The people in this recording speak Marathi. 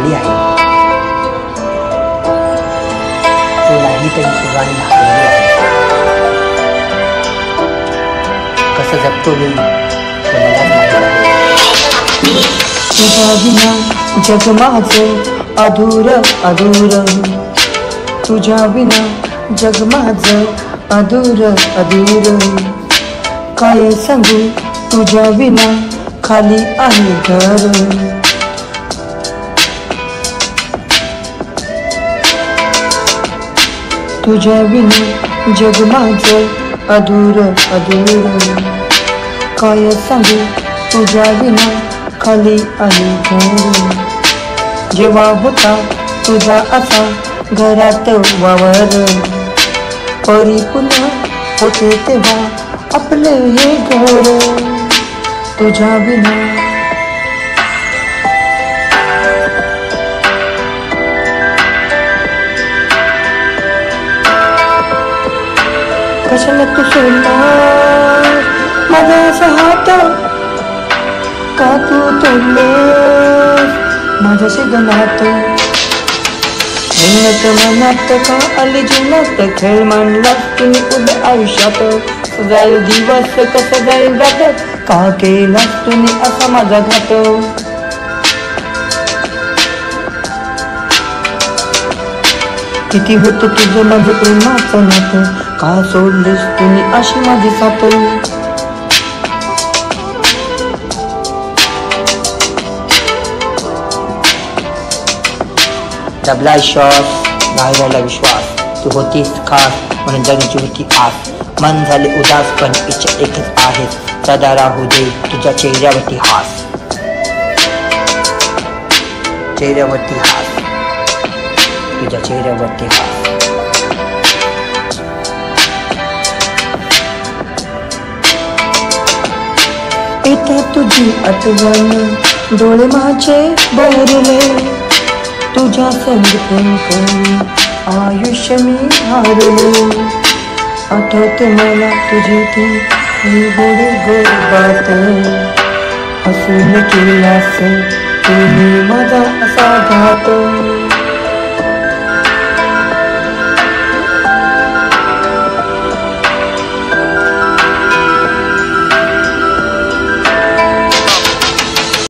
आली आहे. तू नाही तरी सुगाने भागलेली आहे. कसं जगतो मी ते मलाच माहीत आहे. तुझ्या विना जग माझं अधूर अधूर. तुझ्या विना जग माझं अधूर अधूर. काय सांगू तुझ्या विना खाली आहे घर. तुझ्या विना जग माझं अधूर अधूर. काय सांगू तुझ्या विना खाली आहे घर. जेव्हा होता तुझा असा घरात वावर, परिपूर्ण होते तेव्हा आपले हे घर. तुझ्या विना कशाला तू सोडला माझा असा हात, का तू तोडलेस माझ्याशी गणात. मनात मनात का आली जीवनात खेळ मांडलास तुम्ही उद्या आयुष्यात. जाईल दिवस कसं जाईल रात, का केलास तुम्ही असा माझा घात. किती होतं तुझं माझं प्रेमाचं नातं, का सोडलीस तुम्ही अशी माझी साथ. दबलाय श्वास बाहेर आला विश्वास. तू होतीस खास म्हणून जगण्याची होती आस. मन झाले उदास पण इच्छा एकच आहे, सदा राहू दे तुझ्या चेहऱ्यावरती हास. चेहऱ्यावरती हास, तुझ्या चेहऱ्यावरती हास. येते तुझी आठवण डोळे माझे भरले. तुझ्या संग प्रेम करून आयुष्य मी हारले. आठवते मला तुझी ती गोड गोड बात. हसून केलास तुम्ही माझा असा घात.